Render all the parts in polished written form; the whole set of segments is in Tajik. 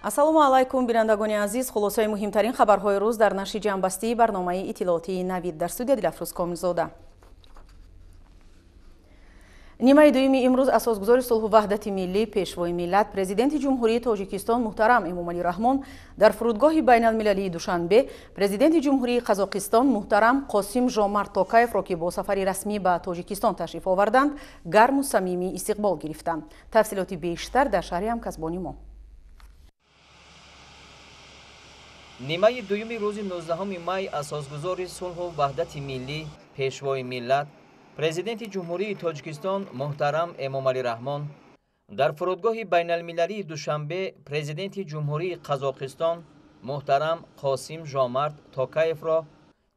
Салом алайкум бинандагони азиз, хулосаи муҳимтарин хабарҳои рӯз дар нашри ҷамъбастии барномаи иттилоотии Навид дар студия Дилафрӯз Комилзода. нимаи дуюми имруз асосгузори сулҳу ваҳдати миллӣ, пешвои миллат, президенти ҷумҳурии Тоҷикистон муҳтарам Эмомалӣ Раҳмон дар фурудгоҳи байналмилалии Душанбе, президенти ҷумҳурии Қазоқистон муҳтарам Қосим Жомарт Токаевро ки бо сафари расмӣ ба Тоҷикистон ташриф оварданд, гарму самимӣ истиқбол гирифтанд. Тафсилоти бештар дар шаҳри ҳамкасбони мо. нимаи дуюми рӯзи 19 май асосгузори сулҳу ваҳдати миллӣ, пешвои миллат, президенти ҷумҳурии Тоҷикистон муҳтарам Эмомалӣ Раҳмон дар фурудгоҳи байналмилалии Душанбе президенти ҷумҳурии Қазоқистон муҳтарам Қосим Жомарт Токаевро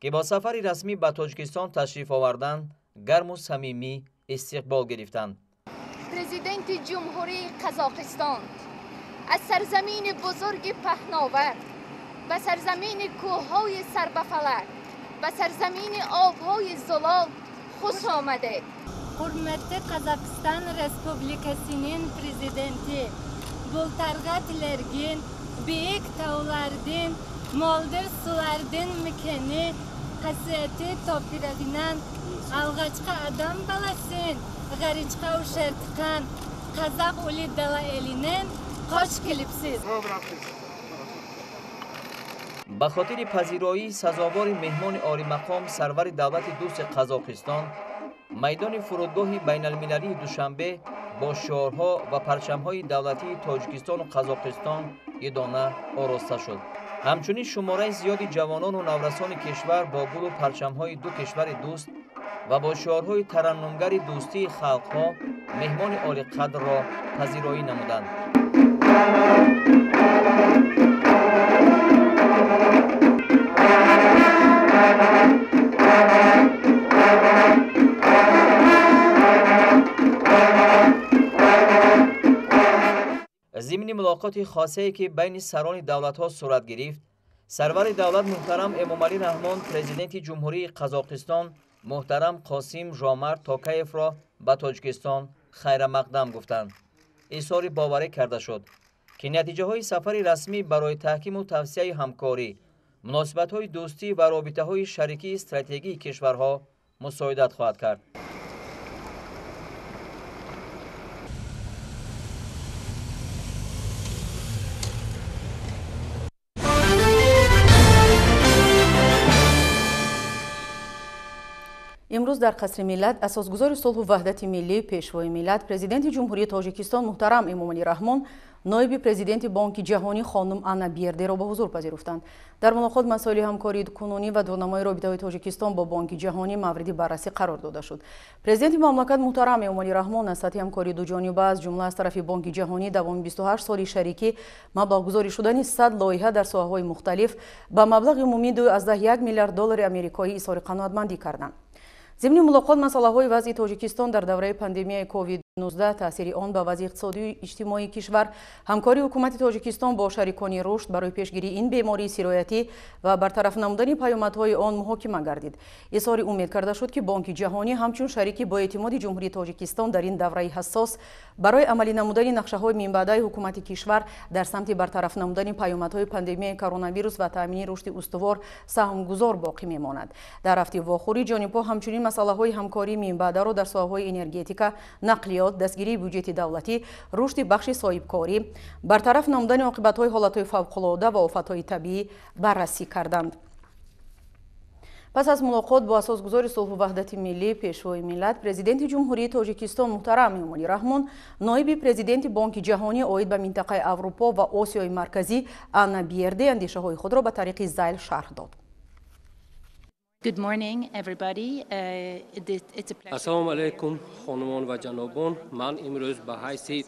ки бо сафари расмӣ ба Тоҷикистон ташриф оварданд, гарму самимӣ истиқбол гирифтанд. Президенти ҷумҳурии Қазоқистон аз сарзамини бузурги паҳновар ба сарзамини кӯҳҳои сарбафалак ба сарзамини обҳои зулол хуш омадед. Ҳурмати Қазақстан Республикасының президенти бултарға тілерген биік таулардың, молдыр сулардың мекені, қасиеті топирағынан алғашқы адам баласын ғаричқа ушертқан қазақ ұлы дала елінен қош келіпсіз. ба хотири пазироии сазовори меҳмони олимақом сарвари давлати дӯсти Қазоқистон, майдони фурудгоҳи байналмилалии Душанбе бо шиорҳо ва парчамҳои давлатии Тоҷикистону Қазоқистон идона ороста шуд. ҳамчунин шумораи зиёди ҷавонону наврасони кишвар бо гулу парчамҳои ду кишвари дӯст ва бо шиорҳои тараннумгари дӯстии халқҳо меҳмони олиқадрро пазироӣ намуданд. ضمن ملاقات خاصه‌ای که بین سران دولت‌ها صورت گرفت، سرور دولت محترم امامعلی رحمان پرزیدنت جمهوری قزاقستان محترم قاسم ژامارت توکایف را به تاجیکستان خیر مقدم گفتند. اظهار باوری کرده شد که نتیجه‌های سفر رسمی برای تحکیم و توسعه همکاری، مناسبت‌های دوستی و رابطه‌های شریکی استراتژیکی کشورها مساعدت خواهد کرد. امروز در قصر ملت اساسگزار صلح و وحدت ملی پیشوای ملت پرزیدنت جمهوری تاجیکستان محترم امامعلی رحمان نایب پرزیدنت بانک جهانی خانم آنا بیرده را به حضور پذیرفتند. در ملاقات مسائل همکاری کنونی و دورنمای رابطه‌های تاجیکستان با بانک جهانی مورد بررسی قرار داده شد. پرزیدنت مملکت محترم امامعلی رحمان از سطح همکاری دو جانبه از جمله از طرف بانک جهانی دوام 28 سالی شریکی مبلغ گذاری شدن 100 لایحه در ساحه‌های مختلف با مبلغ عمومی 2.1 میلیارد دلار آمریکایی اظهار قناعتمندی کردند. ضمن ملاقات مسائل وضع تاجیکستان در دوره پاندمی کووید 19 تاثیر آن به وضع اقتصادی و اجتماعی کشور، همکاری حکومت تاجیکستان با شریکان رشد برای پیشگیری این بیماری سرایتی و برطرف نمودن پیامدهای آن محاکمه گردید. اظهار امید کرده شد که بانک جهانی همچون شریکی با اعتماد جمهوری تاجیکستان در این دوره حساس برای عملی نمودن نقشه‌های من بعدی حکومت کشور در سمت برطرف نمودن پیامدهای پاندمی کرونا ویروس و تامین رشد استوار سهمگذار باقی میماند. در هفته واخوری جانب‌ها همچنین مسائل همکاری من بعدی را در ساحه‌های انرژتیک، نقلیات، دستگیری بودجه دولتی، رشد بخش صاحبکاری، برطرف نمودن عاقبت‌های حالت‌های فوق‌العاده و آفت‌های طبیعی بررسی کردند. پس از ملاقات با اساسگزار صلح و وحدت ملی پیشوای ملت پرزیدنت جمهوری تاجیکستان محترم امامعلی رحمان نایب پرزیدنت بانک جهانی عاید به منطقه اروپا و آسیای مرکزی آنا بیرده اندیشه‌های خود را به طریق زیل شرح داد. Good morning, everybody. Assalomu alaykum, xonimon va janobon. Man imroz ba haysi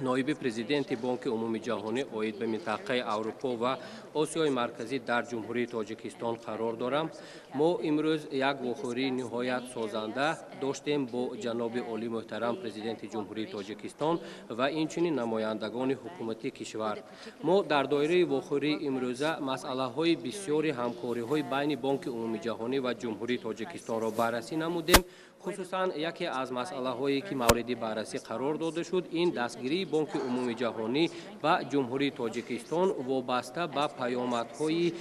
نایب پرزیدنت بانک عمومی جهانی عاید به منطقه اروپا و آسیای مرکزی در جمهوری تاجیکستان قرار دارم. ما امروز یک واخوری نهایت سازنده داشتیم با جناب عالی محترم پرزیدنت جمهوری تاجیکستان و اینچنین نمایندگان حکومتی کشور. ما در دایره واخوری امروزه مسئله های بسیاری همکاری های بین بانک عمومی جهانی و جمهوری تاجیکستان را بررسی نمودیم خصوصا یکی از مسئله هایی که مورد بررسی قرار داده شد این دستگیری بانک عمومی جهانی و جمهوری تاجیکستان وابسته به پیامدهای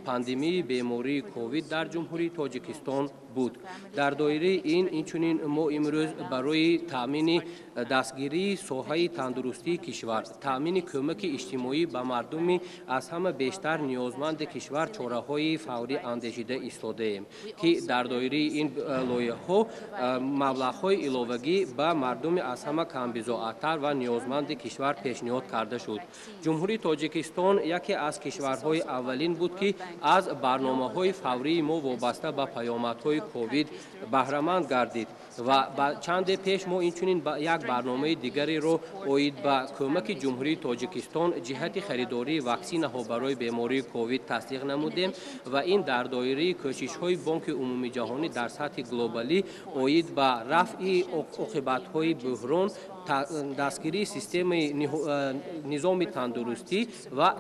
پاندمی بیماری کووید در جمهوری تاجیکستان بود. در دایره اینچنین ما امروز برای تامین دستگیری ساحه تندرستی کشور، تامین کمک اجتماعی به مردم از همه بیشتر نیازمند کشور چاره‌های فوری اندیشیده ایستاده ایم که در دایره این لایحه‌ها مبلغ‌های علاوه‌ای به مردم از همه کم بضاعت‌تر و نیازمند کشور پیشنهاد کرده شد. جمهوری تاجیکستان یکی از کشورهای اولین بود که از برنامه‌های فوری ما وابسته به پیامدهای کووید بهره‌مند گردید و چند پیش ما اینچنین یک برنامه دیگری رو اوید به کمک جمهوری تاجیکستان جهت خریداری واکسین‌ها برای بیماری کووید تصدیق نمودیم و این در دایره کوشش‌های بانک عمومی جهانی در سطح گلوبالی اوید به رفع عاقبت‌های بحران، دستگیری سیستم نظام تندرستی و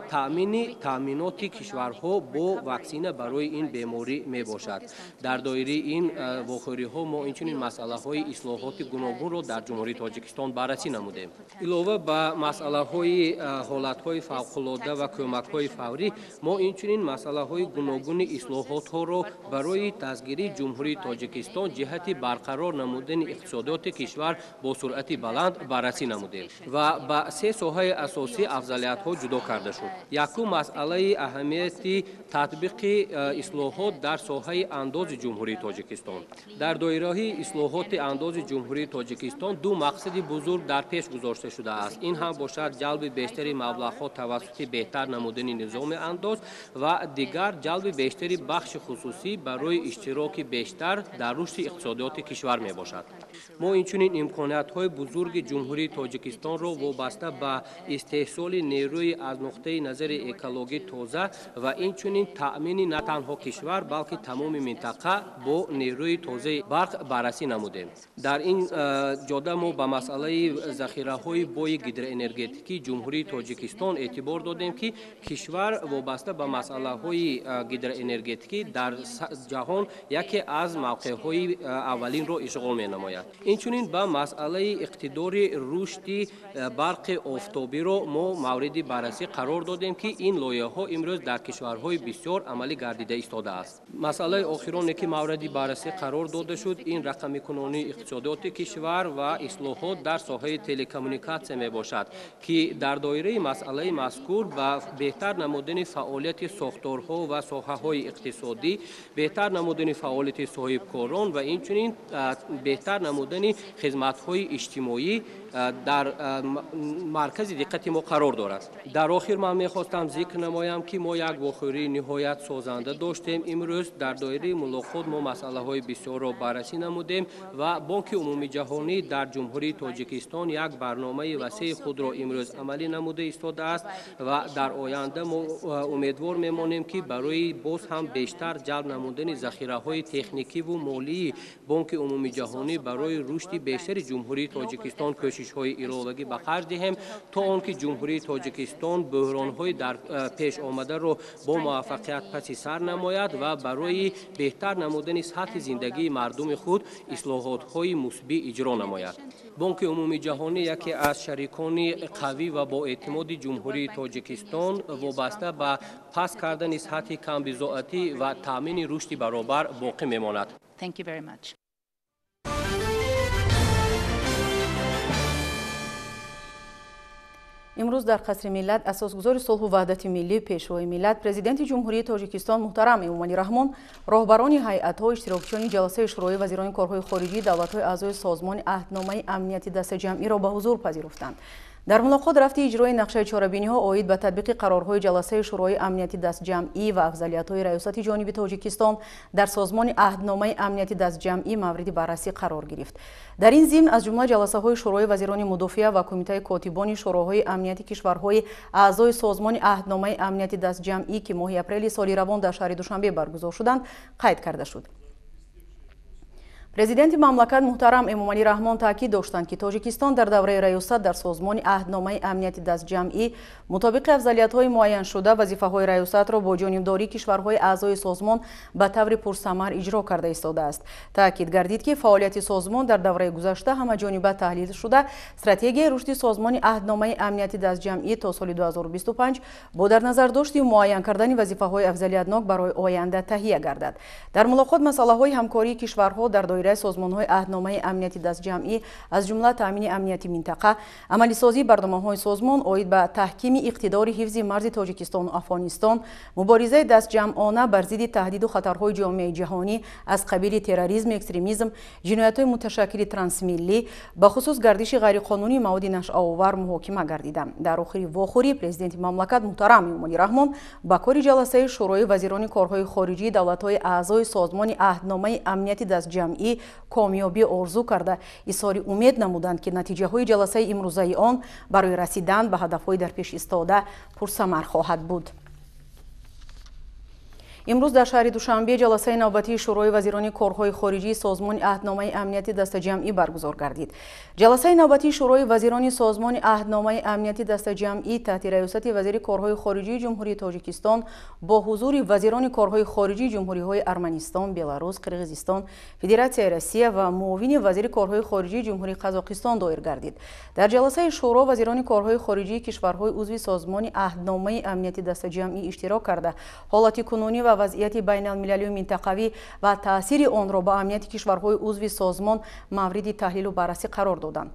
تامینات کشورها با واکسین برای این بیماری می باشد. در دایره این واخوری‌ها ما اینچنین مسئله‌های اصلاحات گوناگون را در جمهوری تاجیکستان بررسی نمودیم. علاوه بر مسئله‌های حالت‌های فوق‌العاده و کمک‌های فوری ما اینچنین مسئله‌های گوناگون اصلاحات‌ها را برای دستگیری جمهوری تاجیکستان جهت برقرار نمودن اقتصادات کشور با سرعت بلند بررسی نمودیم و با سه ساحه اساسی افضلیت‌ها جدا کرده شد. یکم مسئله اهمیت تطبیق اصلاحات در ساحه انداز جمهوری تاجیکستان. در دایره اصلاحات انداز جمهوری تاجیکستان دو مقصد بزرگ در پیش گذاشته شده است. این هم باشد جلب بیشتری مبلغ‌ها توسط بهتر نمودن نظام انداز و دیگر جلب بیشتری بخش خصوصی برای اشتراک بیشتر در رشد اقتصادیات کشور می باشد. ما اینچنین امکانات‌های بزرگ جمهوری تاجیکستان را وابسته به استحصال نیروی از نقطه نظر اکولوژی تازه و اینچنین تأمین نه تنها کشور بلکه تمام منطقه با نیروی تازه برق بررسی نمودیم. در این جاده ما به مسئله ذخیره‌های بوی گیدرانرژتیکی جمهوری تاجیکستان اعتبار دادیم که کشور وابسته به مسئله‌های گیدرانرژتیکی در جهان یکی از موقع‌های اولین را اشغال می‌نماید. اینچنین به مسئله اقتدار رشد برق آفتابی را ما مورد بررسی قرار دادیم که این لایحه‌ها امروز در کشورهای بسیار عملی گردیده ایستاده است. مسئله آخرانی که مورد بررسی قرار داده شد این رقمی کنونی اقتصادات کشور و اصلاحات در ساحه تلکمونیکاسیون می باشد که در دایره مسئله مذکور با بهتر نمودن فعالیت ساختارها و ساحه‌های اقتصادی، بهتر نمودن فعالیت صاحبکاران و اینچنین بهتر نمودن خدمات‌های اجتماعی در مرکز دقت ما قرار دارد. در آخر من می‌خواستم ذکر نمایم که ما یک واخوری نهایت سازنده داشتیم. امروز در دایره ملاقات ما مسئله‌های بسیار را بررسی نمودیم و بانک عمومی جهانی در جمهوری تاجیکستان یک برنامه وسیع خود را امروز عملی نموده ایستاده است و در آینده ما امیدوار می‌مانیم که برای باز هم بیشتر جلب نمودن ذخیره‌های تکنیکی و مالی بانک عمومی جهانی برای رشد بیشتر جمهوری تاجیکستان کوشش‌های علاوه‌ای به خرج دهیم تا آنکه جمهوری تاجیکستان بحران‌های در پیش آمده را با موفقیت پس سر نماید و برای بهتر نمودن سطح زندگی مردم خود اصلاحات‌های مثبت اجرا نماید. بانک عمومی جهانی یکی از شریکان قوی و با اعتماد جمهوری تاجیکستان وابسته به پس کردن سطح کم بضاعتی و تامین رشد برابر باقی می‌ماند. Thank you very much. امروز در قصر ملت اساسگزار صلح و وحدت ملی پیشوای ملت پرزیدنت جمهوری تاجیکستان محترم امومانی رحمان، راهبران هیئت‌ها، اشتراکچیان جلسه شورای وزیران کارهای خارجی دولت‌های اعضای سازمان عهدنامه امنیتی دست جمعی را به حضور پذیرفتند. در ملاقات رفت اجرای نقشه چاره‌بینی‌ها آید به تطبیق قرارهای جلسه شورای امنیتی دست جمعی و افضلیت‌های ریاست جانبی تاجیکستان در سازمان عهدنامه امنیتی دست جمعی مورد بررسی قرار گرفت. در این ضمن از جمله جلسه‌های شورای وزیران مدافعه و کمیته کاتبان شوراهای امنیتی کشورهای اعضای سازمان عهدنامه امنیتی دست جمعی که ماه اپریل سال روان در شهر دوشنبه برگزار شدند قید کرده شد. президенти мамлакат муҳтарам эмомалӣ раҳмон таъкид доштанд ки тоҷикистон дар давраи раёсат дар созмони аҳдномаи амнияти дастҷамъӣ мутобиқи афзалиятҳои муайяншуда вазифаҳои раёсатро бо ҷонибдории кишварҳои аъзои созмон ба таври пурсамар иҷро карда истодааст. таъкид гардид ки фаъолияти созмон дар давраи гузашта ҳамаҷониба таҳлил шуда стратегияи рушди созмони аҳдномаи амнияти дастҷамъӣ то соли 2025 бо дар назардошти муайян кардани вазифаҳои афзалиятнок барои оянда таҳия гардад. дар мулоқот масъалаҳои ҳамкории кишварҳо дар доираи созмонҳои аҳдномаи амнияти дастҷамъӣ аз ҷумла таъмини амнияти минтақа, амалисозии барномаҳои созмон оид ба таҳкими иқтидори ҳифзи марзи Тоҷикистону Афғонистон, муборизаи дастҷамъона бар зидди таҳдиду хатарҳои ҷомеаи ҷаҳонӣ аз қабили терроризм, экстремизм, ҷиноятҳои муташаккили трансмиллӣ, ба хусус гардиши ғайриқонунии маводи нашъаовар муҳокима гардида. дар охири вохӯрӣ президенти мамлакат муҳтарам эмомалӣ раҳмон ба кори ҷаласаи шӯрои вазирони корҳои хориҷии давлатҳои аъзои созмони аҳдномаи амнияти дастҷамъӣ комёбӣ орзу карда изҳори умед намуданд ки натиҷаҳои ҷаласаи имрӯзаи он барои расидан ба ҳадафҳои дар пеш истода пурсамар хоҳад буд. имрӯз дар шаҳри Душанбе ҷаласаи навбатии шӯрои вазирони корҳои хориҷии созмони аҳдномаи амнияти дастаҷамъӣ баргузор гардид. ҷаласаи навбатии шӯрои вазирони созмони аҳдномаи амнияти дастаҷамъӣ таҳти раёсати вазири корҳои хориҷии ҷумҳурии Тоҷикистон бо ҳузури вазирони корҳои хориҷии ҷумҳуриҳои Арманистон, Беларус, Қирғизистон, Федератсияи Россия ва муовини вазири корҳои хориҷии ҷумҳурии Қазоқистон доир гардид. дар ҷаласаи шӯро вазирони корҳои хориҷии кишварҳои узви созмони аҳдномаи амнияти дастаҷамъӣ иштирок карда ҳолати кунунӣ ва вазъияти байналмилалию минтақавӣ ва таъсири онро ба амнияти кишварҳои узви созмон мавриди таҳлилу баррасӣ қарор доданд.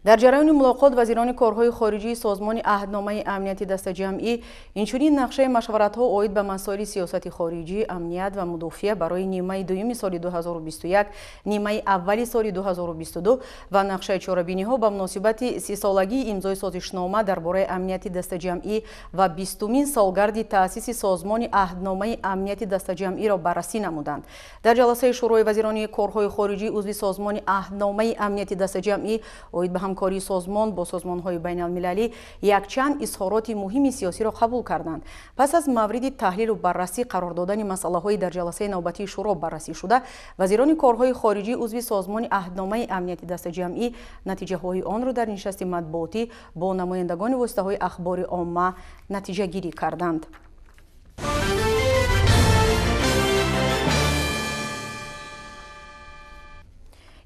дар ҷараёни мулоқот вазирони корҳои хориҷии созмони аҳдномаи амнияти дастаҷамъӣ инчунин нақшаи машваратҳо оид ба масоили сиёсати хориҷӣ, амният ва мудофиа барои нимаи дуюми соли 2021, нимаи аввали соли 2022 ва нақшаи чорабиниҳо ба муносибати 30-солагии имзои созишнома дар бораи амнияти дастаҷамъӣ ва 20-умин солгарди таъсиси созмони аҳдномаи амнияти дастаҷамъиро баррасӣ намуданд. дар ҷаласаи шӯрои вазирони корҳои хориҷии узви созмони аҳдномаи амнияти дастаҷамъӣ оид ба ҳамкории созмон бо созмонҳои байналмилалӣ якчанд изҳороти муҳими сиёсиро қабул карданд. пас аз мавриди таҳлилу баррасӣ қарор додани масъалаҳои дар ҷаласаи навбатии шӯро баррасӣ шуда, вазирони корҳои хориҷии узви созмони аҳдномаи амнияти дастаҷамъӣ натиҷаҳои онро дар нишасти матбуотӣ бо намояндагони воситаҳои ахбори омма натиҷагирӣ карданд.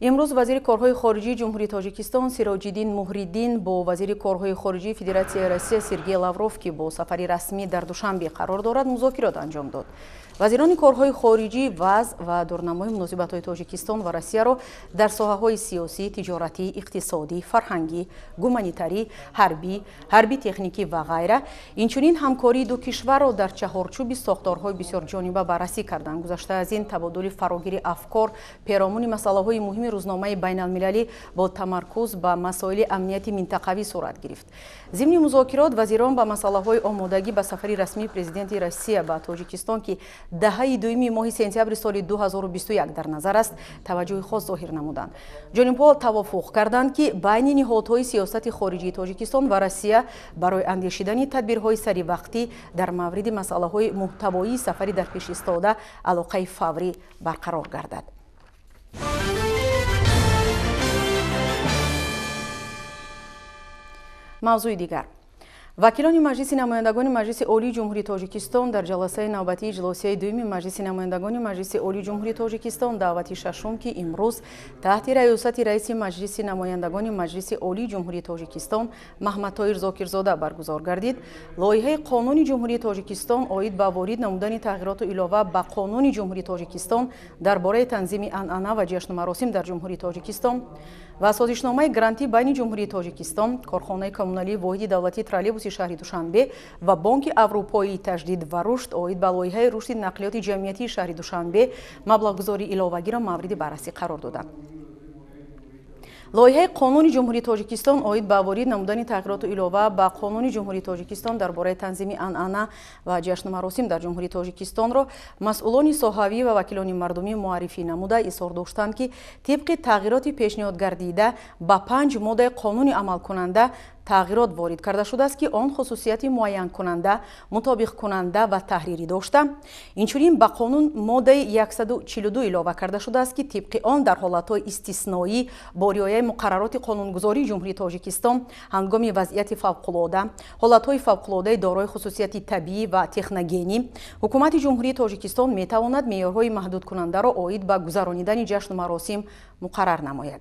имрӯз вазири корҳои хориҷии ҷумҳурии Тоҷикистон Сироҷиддин Муҳриддин бо вазири корҳои хориҷии Федератсияи Россия Сергей Лавров ки бо сафари расмӣ дар Душанбе қарор дорад музокирот анҷом дод. вазирони корҳои хориҷӣ вазъ ва дурнамои муносибатҳои Тоҷикистон ва Россияро дар соҳаҳои сиёсӣ, тиҷоратӣ, иқтисодӣ, фарҳангӣ, гуманитарӣ, ҳарбӣ техникӣ ва ғайра, инчунин ҳамкории ду кишварро дар чаҳорчӯби сохторҳои бисёрҷониба баррасӣ карданд. гузашта аз ин табодули фарогири афкор, перомони масъалаҳои муҳими рӯзномаи байналмилалӣ бо тамаркуз ба масоили амнияти минтақавӣ сурат гирифт. зимни музокирот вазирон ба масъалаҳои омодагӣ ба сафари расмии президенти Россия ба Тоҷикистон ки даҳаи дуюми моҳи сентябри соли 2021 дар назар аст, таваҷҷӯҳи хос зоҳир намуданд. ҷонибҳо тавофуқ карданд ки байни ниҳодҳои сиёсати хориҷии Тоҷикистон ва Россия барои андешидани тадбирҳои саривақтӣ дар мавриди масъалаҳои муҳтавоии сафари дар пеш истода алоқаи фаврӣ барқарор гардад. мавзӯи дигар: вакилони маҷлиси намояндагони маҷлиси олии ҷумҳурии Тоҷикистон дар ҷаласаи навбатии иҷлосияи дуюми маҷлиси намояндагони маҷлиси олии ҷумҳурии Тоҷикистон давати шашум ки имрӯз таҳти раёсати раиси маҷлиси намояндагони маҷлиси олии ҷумҳурии Тоҷикистон Маҳмадтоҳир Зокирзода баргузор гардид, лоиҳаи қонуни ҷумҳурии Тоҷикистон оид ба ворид намудани тағйироту илова ба қонуни ҷумҳурии Тоҷикистон дар бораи танзими анъана ва ҷашну маросим дар ҷумҳурии Тоҷикистон ва созишномаи грантӣ байни ҷумҳурии Тоҷикистон, корхонаи коммуналии воҳиди давлатии троллейбуси шаҳри Душанбе ва бонки Аврупоии таҷдид ва рушд оид ба лоиҳаи рушди нақлиёти ҷамъиятии шаҳри Душанбе маблағгузории иловагиро мавриди баррасӣ қарор доданд. лоиҳаи қонуни ҷумҳурии Тоҷикистон оид ба ворид намудани тағйироту илова ба қонуни ҷумҳурии Тоҷикистон дар бораи танзими анъана ва ҷашну маросим дар ҷумҳурии Тоҷикистонро масъулони соҳавӣ ва вакилони мардумӣ муаррифӣ намуда изҳор доштанд ки тибқи тағйироти пешниҳод гардида ба 5 моддаи қонуни амалкунанда тағйирот ворид карда шудааст ки он хусусияти муайянкунанда, мутобиқкунанда ва таҳрирӣ дошта. Инчунин ба қонун моддаи 142 илова карда шудааст ки тибқи он дар ҳолатҳои истисноӣ бо риояи муқаррароти қонунгузории Ҷумҳурии Тоҷикистон ҳангоми вазъияти фавқулода, ҳолатҳои фавқулодаи дорои хусусияти табиӣ ва техногенӣ, ҳукумати Ҷумҳурии Тоҷикистон метавонад меъёрҳои маҳдудкунандаро оид ба гузаронидани ҷашну маросим муқаррар намояд.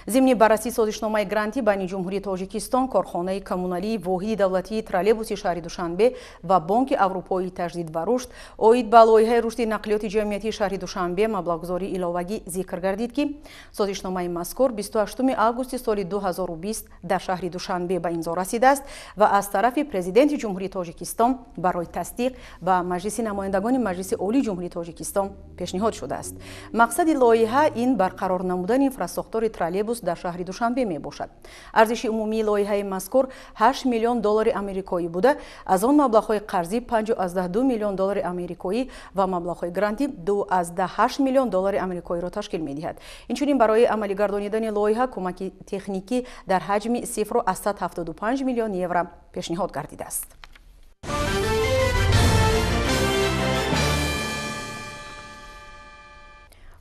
Зимни баррасии созишномаи грантӣ байни Ҷумҳурии Тоҷикистон, корхонаи коммуналии воҳиди давлатии троллейбуси шаҳри Душанбе ва Бонки Аврупои таҷдид ва рушд оид ба лоиҳаи рушди нақлиёти ҷамъиятии шаҳри Душанбе маблағгузории иловагӣ зикр гардид ки созишномаи мазкур 28 августи соли 2020 дар шаҳри Душанбе ба имзо расидааст ва аз тарафи президенти Ҷумҳурии Тоҷикистон барои тасдиқ ба Маҷлиси намояндагони Маҷлиси олии Ҷумҳурии Тоҷикистон пешниҳод шудааст. Мақсади лоиҳа ин барқарор намудани инфраструктураи троллейбус дар шаҳри Душанбе мебошад. Арзиши умумии лоиҳаи мазкур $8 миллион амрикоӣ буда, аз он маблағҳои қарзӣ $5.2 миллион амрикоӣ ва маблағҳои грантӣ $2.8 миллион амрикоиро ташкил медиҳад. Инчунин барои амалӣ гардонидани лоиҳа кӯмаки техникӣ дар ҳаҷми 0.75 миллион евро пешниҳод гардидааст.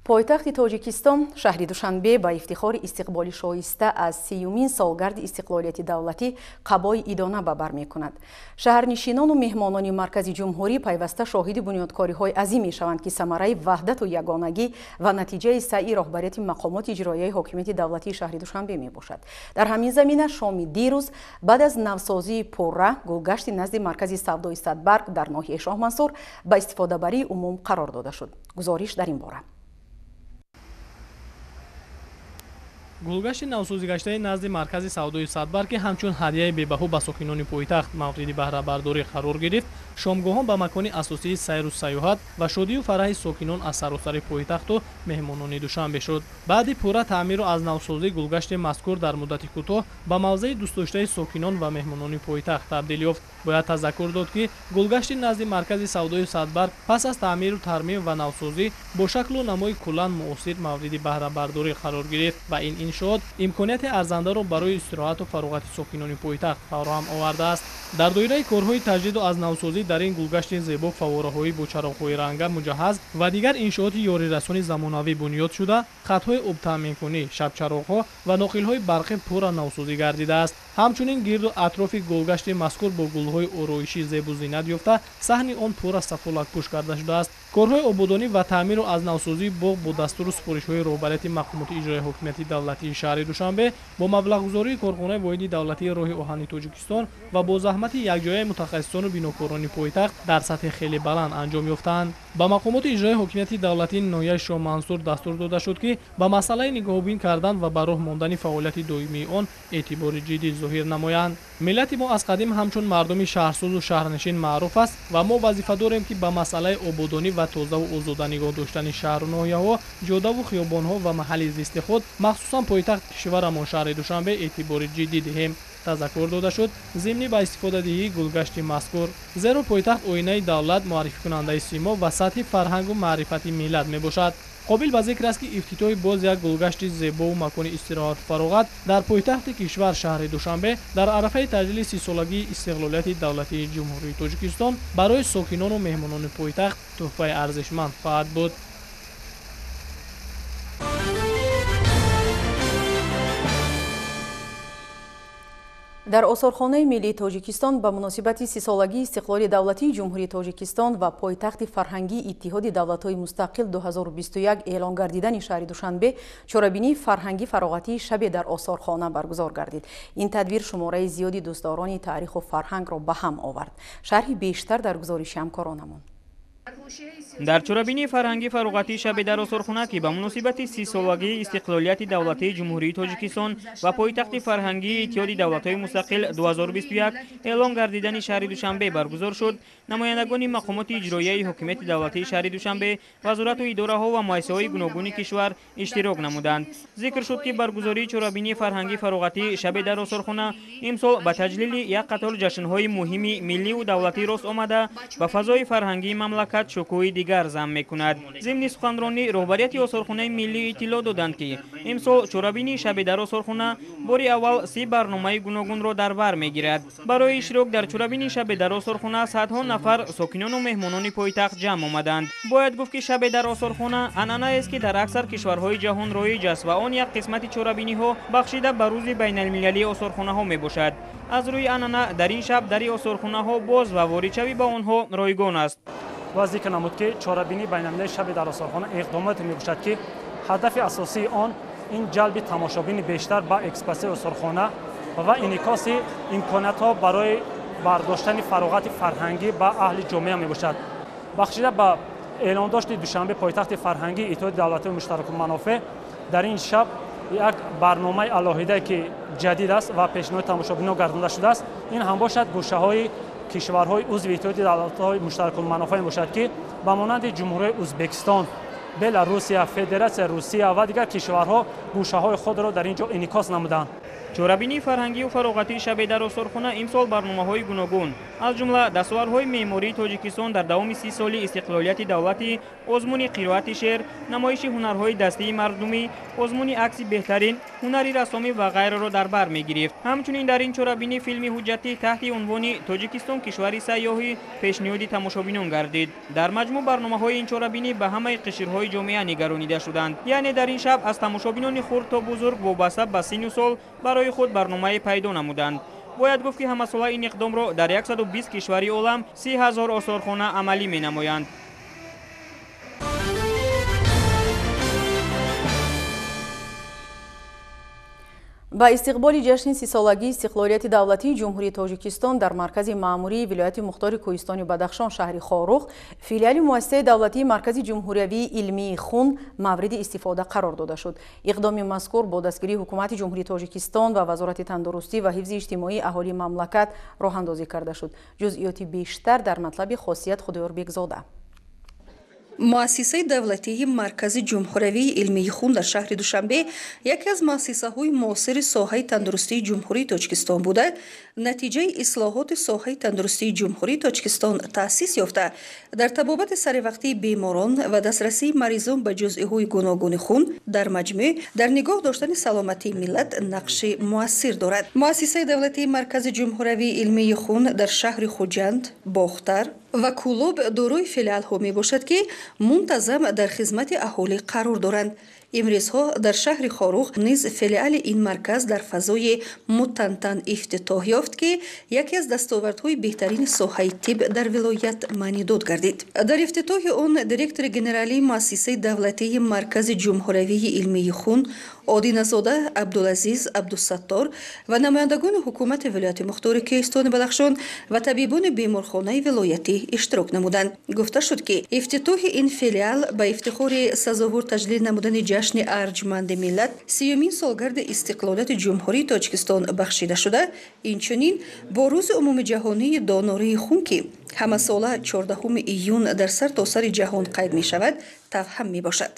пойтахти Тоҷикистон шаҳри Душанбе ба ифтихори истиқболи шоиста аз 30-мин солгарди истиқлолияти давлатӣ қабои идона ба бар мекунад. Шаҳрнишинону меҳмонони маркази ҷумҳурӣ пайваста шоҳиди бунёдкориҳои азим мешаванд ки самараи ваҳдату ягонагӣ ва натиҷаи саъи роҳбарияти мақомоти иҷроияи ҳокимияти давлатии шаҳри Душанбе мебошад. Дар ҳамин замина шоми дирӯз баъд аз навсозии пурра гулгашти назди маркази савдои Садбарг дар ноҳияи Шоҳмансур ба истифодабарии умум қарор дода шуд. Гузориш дар ин бора. гулгашти навсозигаштаи назди маркази савдои Садбарг ки ҳамчун ҳадияи бебаҳо ба сокинони пойтахт мавриди баҳрабардорӣ қарор гирифт, шомгоҳон ба макони асосии сайру саёҳат ва шодию фараҳи сокинон аз саросари пойтахту меҳмонони Душанбе шуд. баъди пурра таъмиру аз навсозии гулгашти мазкур дар муддати кӯтоҳ ба мавзеи дӯстдоштаи сокинон ва меҳмонони пойтахт табдил ёфт. бояд тазаккур дод ки гулгашти назди маркази савдои Садбарг пас аз таъмиру тармим ва навсозӣ бо шаклу намои куллан муосир мавриди баҳрабардорӣ қарор гирифт ва ин иншоот имконияти арзандаро барои истироҳату фароғати сокинони пойтахт фароҳам овардааст. дар доираи корҳои таҷдиду аз навсозӣ дар ин гулгашти зебо фаввораҳои бо чароғҳои ранга муҷаҳҳаз ва дигар иншооти ёрирасони замонавӣ бунёд шуда, хатҳои обтаъминкунӣ, шабчароғҳо ва ноқилҳои барқӣ пурра навсозӣ гардидааст. ҳамчунин гирду атрофи гулгашти мазкур бо гулҳои ороишӣ зебу зинат ёфта, саҳни он пурра сафолакпӯш карда шудааст. корҳои ободонӣ ва таъмиру аз навсозии боғ бо дастуру супоришҳои роҳбарияти мақомоти иҷроии ҳокимияти давлатии шаҳри Душанбе бо маблағгузории корхонаи воҳиди давлатии роҳи оҳани Тоҷикистон ва бо заҳмати якҷояи мутахассисону бинокорони пойтахт дар сатҳи хеле баланд анҷом ёфтаанд. ба мақомоти иҷроии ҳокимияти давлатии ноҳияи Шоҳмансур дастур дода шуд ки ба масъалаи нигоҳубин кардан ва ба роҳ мондани фаъолияти доимии он эътибори ҷиддӣ зоҳир намоянд. миллати мо аз қадим ҳамчун мардуми шаҳрсӯзу шаҳрнишин маъруф аст ва мо вазифа дорем ки ба масъалаи ободонӣ ва тозаву озода нигоҳ доштани шаҳру ноҳияҳо, ҷодаву хиёбонҳо ва маҳалли зисти худ, махсусан пойтахт кишварамон шаҳри Душанбе эътибори ҷиддӣ диҳем. тазаккур дода шуд зимни ба истифодадиҳии гулгашти мазкур, зеро пойтахт оинаи давлат, муаррификунандаи симо ва сатҳи фарҳангу маърифати миллат мебошад. қобил ба зикр аст ки ифтитоҳи боз як гулгашти зебову макони истироҳату фароғат дар пойтахти кишвар шаҳри Душанбе дар арафаи таҷлили 30-солагии истиқлолияти давлатии Ҷумҳурии Тоҷикистон барои сокинону меҳмонони пойтахт тӯҳфаи арзишманд хоҳад буд. дар осорхонаи миллии Тоҷикистон ба муносибати 30-солагии истиқлоли давлатии Ҷумҳурии Тоҷикистон ва пойтахти фарҳангии Иттиҳоди давлатҳои мустақил 2021 эълон гардидани шаҳри Душанбе чорабинии фарҳангӣ фароғатии шабе дар осорхона баргузор гардид. ин тадбир шумораи зиёди дӯстдорони таъриху фарҳангро ба ҳам овард. шарҳи бештар дар гузориши ҳамкоронамон. дар чорабинии фарҳангӣ фароғатии шабе дар осорхона ки ба муносибати 30-солагии истиқлолияти давлатии Ҷумҳурии Тоҷикистон ва пойтахти фарҳангии Иттиҳоди давлатҳои мустақил 2021 эълон гардидани шаҳри Душанбе баргузор шуд, намояндагони мақомоти иҷроияи ҳокимияти давлатии шаҳри Душанбе, вазорату идораҳо ва муассисаҳои гуногуни кишвар иштирок намуданд. зикр шуд ки баргузории чорабинии фарҳангӣ фароғатии шабе дар осорхона имсол ба таҷлили як қатор ҷашнҳои муҳими миллию давлатӣ рост омада ба фазои фарҳангии мамлакат مملکت شکوهی دیگر ضم میکند. ضمن سخنرانی رهبریت آثارخانه ملی اطلاع دادند که امسال چورابین شب در آثارخانه باری اول 30 برنامه گوناگون را در بر میگیرد. برای اشتراک در چورابین شب در آثارخانه صدها نفر ساکنان و مهمانان پایتخت جمع آمدند. باید گفت که شب در آثارخانه عنعنه است که در اکثر کشورهای جهان رایج است و آن یک قسمت چورابینی ها بخشیده به روز بین المللی آثارخانه ها می باشد. از روی عنعنه در این شب در آثارخانه ها باز و واردشوی به آنها رایگان است. باز ذکر نمود که چورابینی بین المللی شب در آثارخانه اقدامات می باشد که هدف اساسی آن این جلب تماشابین بیشتر به اکسپوزیسیون آثارخانه و انعکاس امکانات ها برای برداشتن فراغت فرهنگی به اهل جامعه می باشد. بخشیده به اعلان داشت دوشنبه پایتخت فرهنگی اتحاد دولت‌های مشترک المنافع در این شب یک برنامه علاهیده که جدید است و پیشنهاد تماشابینان گردانده شده است. این هم باشد گوشه‌های کشورهای عضو اتحاد دولت‌های مشترک المنافع باشد که به مانند جمهوری ازبکستان، بلاروسیا، فدراسیون روسیه و دیگر کشورها گوشه‌های خود را در اینجا انعکاس نمودند. چورابینی فرهنگی و فراغتی شب در آثارخانه امسال برنامه‌های گوناگون از جمله دستاوردهای معماری تاجیکستان در دوام 30 سال استقلالیت دولتی، آزمون قرائت شعر، نمایش هنرهای دستی مردمی، آزمون عکس بهترین، هنری رسامی و غیره را در بر می‌گرفت. همچنین در این چورابینی فیلم حجتی تحت عنوان تاجیکستان کشوری سیاحی پیشنهاد تماشابینان گردید. در مجموع برنامه‌های این چورابینی به همه قشرهای جامعه نگرانیده شدند. یعنی در این شب از تماشابینان خرد تا بزرگ وابسته به سن و سال برای خود برنامه پیدا نمودند. باید گفت که همه ساله این اقدام را در 120 کشوری عالم 30,000 آثارخانه عملی می نمایند. با استقبال جشن 30 سالگی استقلالیت دولتی جمهوری تاجیکستان در مرکز مأموری ولایت مختار کوهستان بدخشان شهر خاروخ، فیلیال مؤسسه دولتی مرکز جمهوری علمی خون مورد استفاده قرار داده شد. اقدام مذکور با دستگیری حکومت جمهوری تاجیکستان و وزارت تندرستی و حفظ اجتماعی اهالی مملکت راه اندازی کرده شد. جزئیات بیشتر در مطلب خاصیت خدایوربک زاده. مؤسسه دولتی مرکز جمهوری علمی خون در شهر دوشنبه یکی از مؤسسه‌های معاصر ساحه تندرستی جمهوری تاجیکستان بوده. نتیجه اصلاحات ساحه تندرستی جمهوری تاجیکستان تأسیس یافته در طبابت سروقتی بیماران و دسترسی مریضان به جزئی‌های گوناگون خون در مجموع در نگاه داشتن سلامتی ملت نقش مؤثر دارد. مؤسسه دولتی مرکز جمهوری علمی خون در شهر خوجند، باختر و کولوب داروی فیلیال ها می باشد که منتظم در خدمت اهالی قرار دارند. امروزها در شهر خاروخ نیز فیلیال این مرکز در فضای متنتن افتتاح یافت که یکی از دستاوردهای بهترین ساحه طب در ولایت معنیداد گردید. در افتتاح آن دیرکتور گنرالی مؤسسه دولتی مرکز جمهوری علمی خون آدینه‌زاده عبدالعزیز عبدالستار و نمایندگان حکومت ولایت مختار کوهستان بدخشان و طبیبان بیمارخانه ولایتی اشتراک نمودند. گفته شد که افتتاح این فیلیال به افتخار سزاوار تجلیل نمودن جشن ارجمند ملت 30مین سالگرد استقلالیت جمهوری تاجیکستان بخشیده شده. اینچنین با روز عمومی جهانی دونوری خون که همه ساله 14 ایون در سرتاسر جهان قید می شود تفهم می باشد.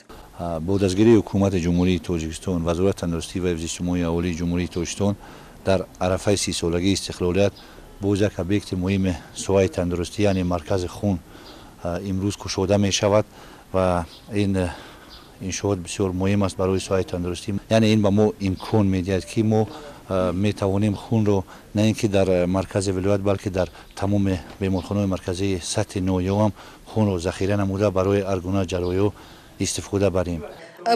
با دستگیری حکومت جمهوری تاجیکستان وزارت تندرستی و حفظ اجتماعی اهالی جمهوری تاجیکستان در عرفه 30 سالگی استقلالیت باز یک ابیکت مهم ساحه تندرستی یعنی مرکز خون امروز گشوده می شود و این شاهد بسیار مهم است برای ساحه تندرستی. یعنی این به ما امکان میدهد که ما می توانیم خون رو نه اینکه در مرکز ولایت بلکه در تمام بیمارخانه‌های مرکزی سطح نوعی هم خون رو ذخیره نموده برای هر گونه جراحی استفاده بریم.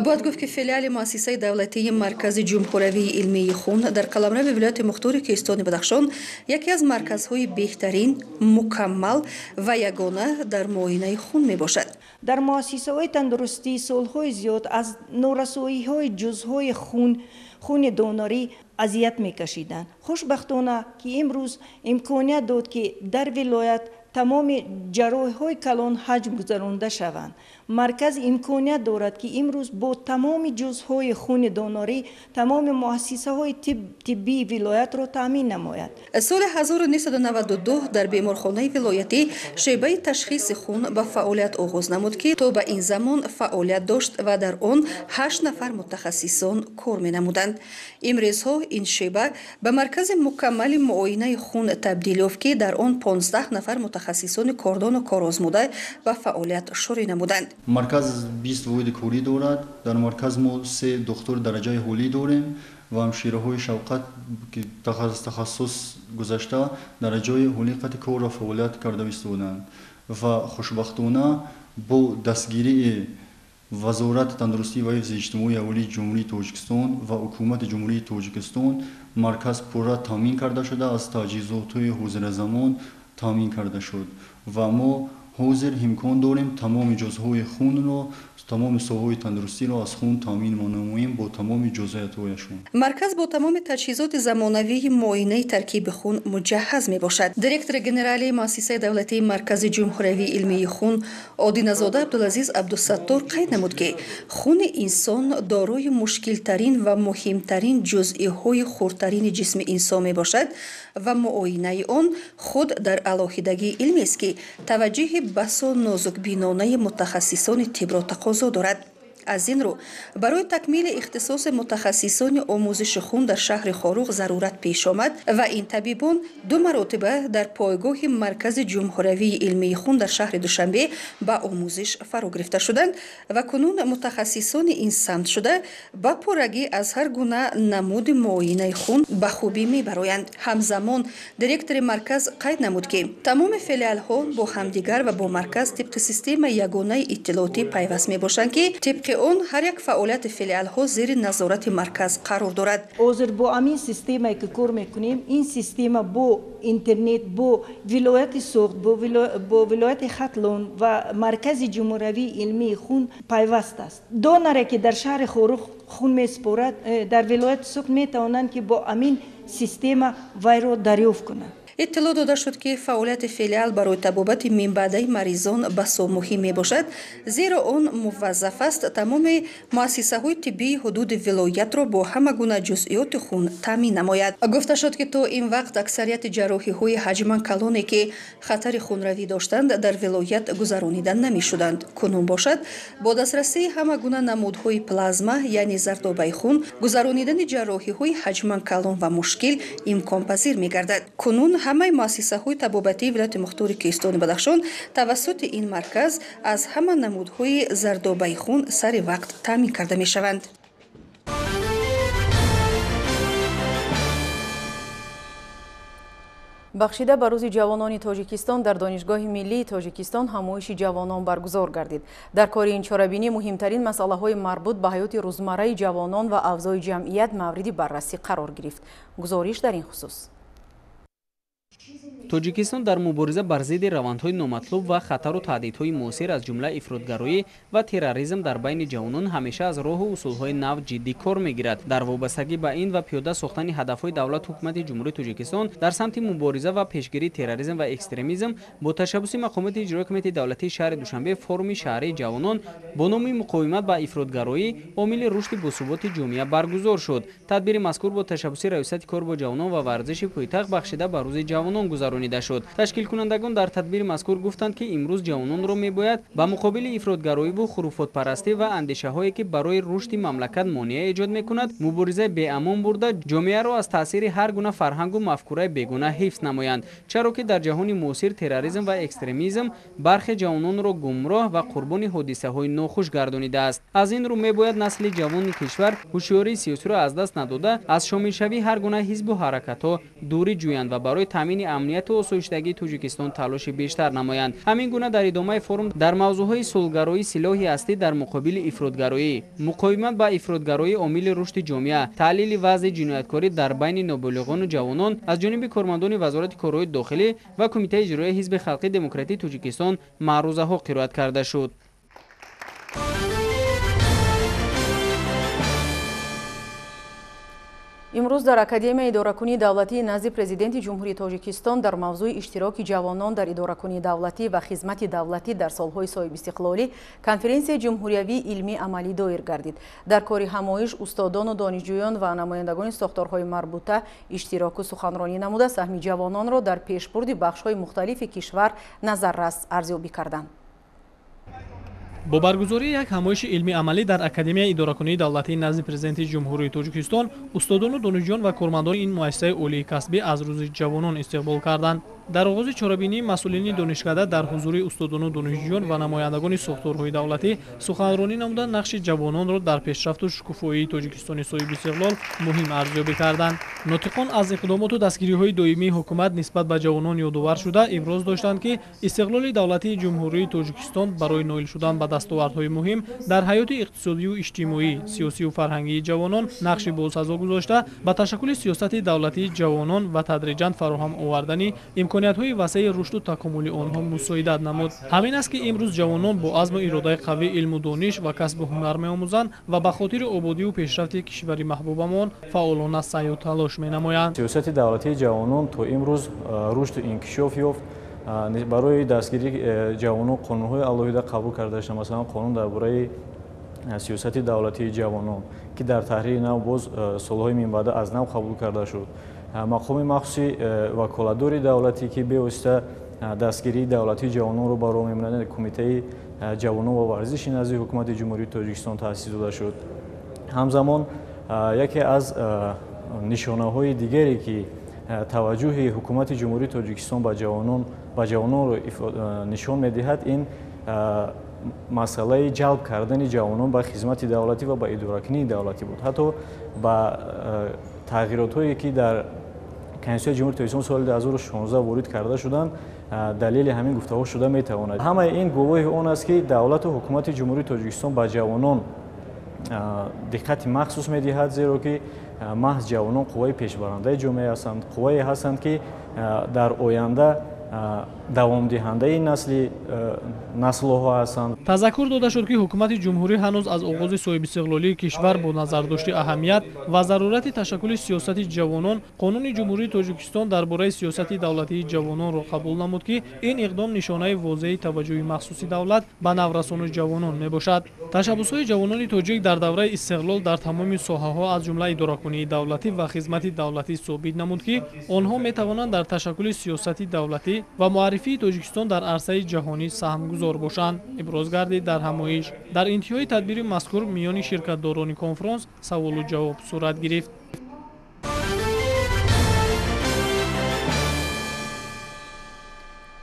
باید گفت که فیلیال مؤسسه دولتی مرکز جمهوری علمی خون در قلمرو ولایت مختار کوهستان بدخشان یکی از مرکزهای بهترین، مکمل و یگانه در معاینه خون می باشد. در مؤسسه‌های تندرستی سالهای زیاد از نورسایی‌های جزهای خون دونوری اذیت می‌کشیدند. خوشبختانه که امروز امکانیت داد که در ولایت تمام جراحی‌های کلان حجم گذرانده شوند. مرکز امکانیت دارد که امروز با تمام جزهای خون دونوری تمام مؤسسه‌های طبی ولایت را تامین نماید. سال 1992 در بیمارخانه ولایتی شعبه تشخیص خون به فعالیت آغاز نمود که تا به این زمان فعالیت داشت و در آن 8 نفر متخصصان کار می‌نمودند. امروزها این شعبه به مرکز مکمل معاینه خون تبدیل یافت که در آن 15 نفر متخصص мутахассисони кордону корозмуда ба фаъолият шурӯъ намуданд. марказ 20 воҳиди корӣ дорад. дар марказ мо 3 духтур дараҷаи ҳолӣ дорем ва ҳамшираҳои шавқат ки тахассус гузашта дараҷаи ҳолӣ қати корро фаъолият карда истоданд ва хушбахтона бо дастгирии вазорати тандурустии ва ҳифзи иҷтимоии аввалии ҷумҳурии Тоҷикистон ва ҳукумати ҷумҳурии Тоҷикистон марказ пурра таъмин карда шудааст, таҷҳизотҳои ҳозиразамон таъмин карда шуд ва мо ҳозир имкон дорем тамоми ҷузъҳои хунро, тамоми соҳаҳои тандурустиро аз хун таъмин намоем бо тамоми ҷузъиятҳояшон. марказ бо тамоми таҷҳизоти замонавии муоинаи таркиби хун муҷаҳҳаз мебошад. директори генералии муассисаи давлатии маркази ҷумҳуравии илмии хун одиназода абдулазиз абдусаттор қайд намуд ки хуни инсон дорои мушкилтарин ва муҳимтарин ҷузъиҳои хурдтарини ҷисми инсон мебошад ва муоинаи он худ дар алоҳидагии илмест ки таваҷҷӯҳи басо нозукбинонаи мутахассисони тибро тақозо дорад. аз ин рӯ барои такмили ихтисоси мутахассисони омӯзиши хун дар шаҳри Хоруғ зарурат пеш омад ва ин табибон 2 маротиба дар пойгоҳи маркази ҷумҳуравии илмии хун дар шаҳри Душанбе ба омӯзиш фаро гирифта шуданд ва кунун мутахассисони ин самт шуда ба пуррагӣ аз ҳар гуна намуди муоинаи хун ба хубӣ мебароянд. ҳамзамон директори марказ қайд намуд ки тамоми филиалҳо бо ҳамдигар ва бо марказ тибқи системаи ягонаи иттилоотӣ пайваст мебошанд ки тибқи он ҳар як фаъолияти филиалҳо зери назорати марказ қарор дорад. ҳозир бо амин системае ки кор мекунем, ин система бо интернет, бо вилояти суғд, бо вилояти хатлон ва маркази ҷумҳуравии илмии хун пайваст аст. донаре ки дар шаҳри Хоруғ хун месупорад, дар вилояти суғд метавонанд ки бо амин система вайро дарёфт кунанд. иттилоъ дода шуд ки фаъолияти филиал барои табобати минбаъдаи маризон басо муҳим мебошад, зеро он муваззаф аст тамоми муассисаҳои тиббии ҳудуди вилоятро бо ҳама гуна ҷузъиёти хун таъмин намояд. гуфта шуд ки то ин вақт аксарияти ҷарроҳиҳои ҳаҷман калоне ки хатари хунравӣ доштанд дар вилоят гузаронида намешуданд. кунун бошад бо дастрасии ҳама гуна намудҳои плазма яъне зардобаи хун гузаронидани ҷарроҳиҳои ҳаҷман калон ва мушкил имконпазир мегардад. кунун ҳамаи муассисаҳои табобатии вилояти мухтори Кӯҳистони Бадахшон тавассути ин марказ аз ҳама намудҳои зардобаи хун сари вақт таъмин карда мешаванд. бахшида ба рӯзи ҷавонони Тоҷикистон дар Донишгоҳи миллии Тоҷикистон ҳамоиши ҷавонон баргузор гардид. дар кори ин чорабинӣ муҳимтарин масъалаҳои марбут ба ҳаёти рӯзмарраи ҷавонон ва авзои ҷамъият мавриди баррасӣ қарор гирифт. гузориш дар ин хусус. Тоҷикистон дар мубориза бар зидди равандҳои номатлуб ва хатару таҳдидҳои муосир аз ҷумла ифротгароӣ ва терроризм дар байни ҷавонон ҳамеша аз роҳу усулҳои нав ҷиддӣ кор мегирад. дар вобастагӣ ба ин ва пиёда сохтани ҳадафҳои давлат ҳукумати ҷумҳурии Тоҷикистон дар самти мубориза ва пешгирии терроризм ва экстремизм бо ташаббуси мақомоти иҷроии комитаи давлатии шаҳри Душанбе форуми шаҳрии ҷавонон бо номи муқовимат ба ифротгароӣ омили рушди босуботи ҷомеа баргузор шуд. тадбири мазкур бо ташаббуси раёсати кор бо ҷавонон ва варзиши пойтахт бахшида ба рӯзи ҷавонон гузаронида шуд. ташкилкунандагон дар тадбири мазкур гуфтанд ки имрӯз ҷавононро мебояд ба муқобили ифротгароиву хуруфотпарастӣ ва андешаҳое ки барои рушди мамлакат монеа эҷод мекунад муборизаи беамон бурда ҷомеаро аз таъсири ҳар гуна фарҳангу мафкураи бегуна ҳифз намоянд, чаро ки дар ҷаҳони муосир терроризм ва экстремизм бархе ҷавононро гумроҳ ва қурбони ҳодисаҳои нохуш гардонидааст. аз ин рӯ мебояд насли ҷавони кишвар ҳушёрии сиёсиро аз даст надода аз шомилшавии ҳар гуна ҳизбу ҳаракатҳо дурӣ ҷӯянд ва барои таъмини амнияти осоиштагии Тоҷикистон талоши бештар намоянд. ҳамин гуна дар идомаи форум дар мавзӯъҳои сулҳгароӣ силоҳи ҳастӣ дар муқобили ифротгароӣ, муқовимат ба ифротгароӣ омили рушди ҷомеа, таҳлили вазъи ҷинояткорӣ дар байни ноболиғону ҷавонон аз ҷониби кормандони вазорати корҳои дохилӣ ва кумитаи иҷроии ҳизби халқи демократии Тоҷикистон маърузаҳо қироат карда шуд. имрӯз дар Академияи идоракунии давлатии назди президенти ҷумҳурии Тоҷикистон дар мавзӯи иштироки ҷавонон дар идоракунии давлатӣ ва хизмати давлатӣ дар солҳои соҳибистиқлолӣ конференсияи ҷумҳуриявии илмӣ амалӣ доир гардид. дар кори ҳамоиш устодону донишҷӯён ва намояндагони сохторҳои марбута иштироку суханронӣ намуда саҳми ҷавононро дар пешбурди бахшҳои мухталифи кишвар назаррас арзёбӣ карданд. бо баргузории як ҳамоиши илми амалӣ дар Академияи идоракунии давлатии назди президенти ҷумҳурии Тоҷикистон устодону донишҷӯён ва кормандони ин муассисаи олии касбӣ аз рӯзи ҷавонон истиқбол карданд. дар оғози чорабинии масъулини донишкада дар ҳузури устодону донишҷӯён ва намояндагони сохторҳои давлатӣ суханронӣ намуда нақши ҷавононро дар пешрафту шукуфоии Тоҷикистони соҳиби истиқлол муҳим арзёбӣ карданд. Нотиқон аз иқдомоту дастгириҳои доимии ҳукумат нисбат ба ҷавонон ёдовар шуда иброз доштанд, ки истиқлоли давлатии ҷумҳурии Тоҷикистон барои ноил шудан ба дастовардҳои муҳим дар ҳаёти иқтисодию иҷтимоӣ, сиёсию фарҳангии ҷавонон нақши босазо гузошта ба ташаккули сиёсати давлатии ҷавонон ва тадриҷан фароҳам овардани имкониятҳои васеъи рушду такомули онҳо мусоидат намуд. Ҳамин аст, ки имрӯз ҷавонон бо азму иродаи қавӣ илму дониш ва касбу ҳунар меомӯзанд ва ба хотири ободию пешрафти кишвари маҳбубамон фаъолона саъю талош менамоянд. сиёсати давлатии ҷавонон то имрӯз рушду инкишоф ёфт. барои дастгири ҷавонон қонунҳои алоҳида қабул карда шуда, масалан қонун дар бораи сиёсати давлатии ҷавонон, ки дар таҳрири нав боз солҳои минбаъда аз нав қабул карда шуд. мақоми махсуси ваколатдори давлатӣ, ки бевосита дастгирии давлатии ҷавононро ба роҳ мемонад, кумитаи ҷавонон ва варзиши назди ҳукумати ҷумҳурии Тоҷикистон таъсис дода шуд. ҳамзамон яке аз нишонаҳои дигаре, ки таваҷҷӯҳи ҳукумати ҷумҳурии Тоҷикистон ба ҷавононро нишон медиҳад, ин масъалаи ҷалб кардани ҷавонон ба хизмати давлатӣ ва ба идоракунии давлатӣ буд. ҳатто ба тағйиротҳое, ки дар Конститутсияи ҷумҳурии Тоҷикистон соли 2016 ворид карда шуданд, далели ҳамин гуфтаҳо шуда метавонад. ҳамаи ин гувоҳи он аст, ки давлату ҳукумати ҷумҳурии Тоҷикистон ба ҷавонон диққати махсус медиҳад, зеро ки маҳз ҷавонон қувваи пешбарандаи ҷомеа ҳастанд, қуввае ҳастанд, ки дар оянда давомдиҳандаи наслҳо ҳастанд. тазаккур дода шуд, ки ҳукумати ҷумҳурӣ ҳанӯз аз оғози соҳибистиқлолии кишвар бо назардошти аҳамият ва зарурати ташаккули сиёсати ҷавонон қонуни ҷумҳурии Тоҷикистон дар бораи сиёсати давлатии ҷавононро қабул намуд, ки ин иқдом нишонаи возеҳи таваҷҷӯҳи махсуси давлат ба наврасони ҷавонон мебошад. Ташаббусҳои ҷавонони тоҷик дар давраи истиқлол дар тамоми соҳаҳо аз ҷумла идоракунии давлатӣ ва хизмати давлатӣ собит намуд, ки онҳо метавонанд дар ташаккули сиёсати давлатӣ ва муаррифии Тоҷикистон дар арсаи ҷаҳонӣ саҳмгузор бошанд. иброз гардид дар ҳамоиш. Дар интиҳои тадбири мазкур миёни ширкатдорони конфронс саволу ҷавоб сурат гирифт.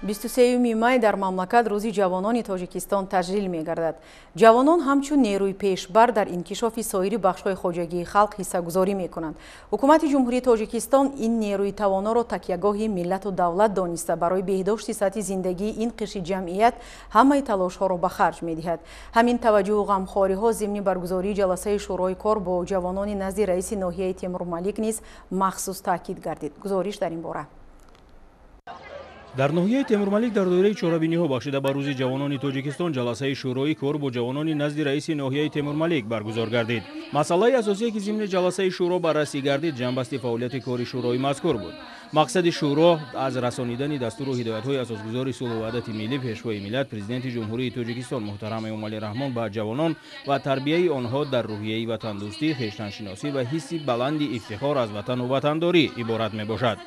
23 май дар мамлакат рӯзи ҷавонони Тоҷикистон таҷлил мегардад. ҷавонон ҳамчун нерӯи пешбар дар инкишофи соири бахшҳои хоҷагии халқ ҳиссагузорӣ мекунанд. ҳукумати ҷумҳурии Тоҷикистон ин нерӯи тавоноро такягоҳи миллату давлат дониста барои беҳдошти сатҳи зиндагии ин қишри ҷамъият ҳамаи талошҳоро ба харҷ медиҳад. ҳамин таваҷҷӯҳу ғамхориҳо зимни баргузории ҷаласаи шӯрои кор бо ҷавонони назди раиси ноҳияи Темурмалик низ махсус таъкид гардид. гузориш дар ин бора. дар ноҳияи Темурмалик дар доираи чорабиниҳо бахшида ба рӯзи ҷавонони Тоҷикистон ҷаласаи шӯрои кор бо ҷавонони назди раиси ноҳияи Темурмалик баргузор гардид. масъалаи асосие, ки зимни ҷаласаи шӯро баррасӣ гардид, ҷанбасти фаъолияти кори шӯрои мазкур буд. мақсади шӯро аз расонидани дастуру ҳидоятҳои асосгузори сулҳу ваҳдати миллӣ пешвои миллат президенти ҷумҳурии Тоҷикистон муҳтарам Эмомалӣ Раҳмон ба ҷавонон ва тарбияи онҳо дар рӯҳияи ватандӯстӣ, хештаншиносӣ ва ҳисси баланди ифтихор аз ватану ватандорӣ иборат мебошад.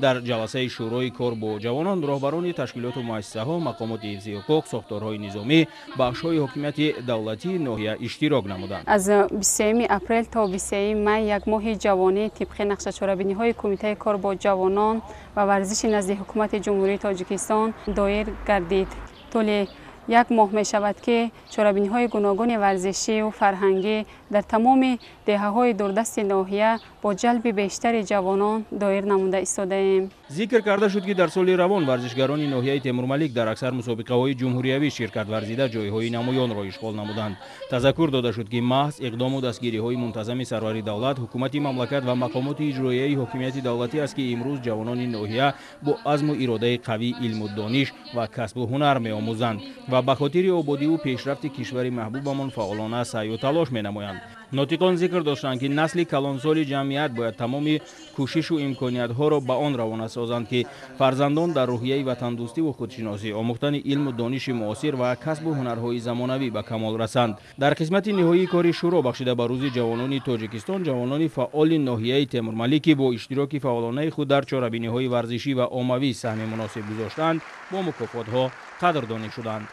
дар ҷаласаи шӯрои кор бо ҷавонон роҳбарони ташкилоту муассисаҳо, мақомоти ҳифзи ҳуқуқ, сохторҳои низомӣ, бахшҳои ҳокимияти давлатии ноҳия иштирок намуданд. аз 23 апрел то 23 май як моҳи ҷавонӣ тибқи нақшачорабиниҳои кумитаи кор бо ҷавонон ва варзиши назди ҳукумати ҷумҳурии Тоҷикистон доир гардид. тӯли як моҳ мешавад, ки чорабиниҳои гуногуни варзишиву фарҳангӣ дар тамоми деҳаҳои дурдасти ноҳия бо ҷалби бештари ҷавонон доир намуда истодаем. зикр карда шуд, ки дар соли равон варзишгарони ноҳияи Темурмалик дар аксар мусобиқаҳои ҷумҳуриявӣ ширкат варзида ҷойҳои намоёнро ишғол намуданд. тазаккур дода шуд, ки маҳз иқдому дастгириҳои мунтазами сарвари давлат, ҳукумати мамлакат ва мақомоти иҷроияи ҳокимияти давлатӣ аст, ки имрӯз ҷавонони ноҳия бо азму иродаи қавӣ илму дониш ва касбу ҳунар меомӯзанд ва ба хотири ободиву пешрафти кишвари маҳбубамон фаъолона саъю талош менамоянд. нотиқон зикр доштанд, ки насли калонсоли ҷамъият бояд тамоми кӯшишу имкониятҳоро ба он равона созанд, ки фарзандон дар рӯҳияи ватандӯстиву худшиносӣ, омӯхтани илму дониши муосир ва касбу ҳунарҳои замонавӣ ба камол расанд. дар қисмати ниҳоии кори шӯро бахшида ба рӯзи ҷавонони Тоҷикистон, ҷавонони фаъоли ноҳияи Темурмалик, ки бо иштироки фаъолонаи худ дар чорабиниҳои варзишӣ ва оммавӣ саҳми муносиб гузоштанд, бо мукофотҳо қадрдонӣ шуданд.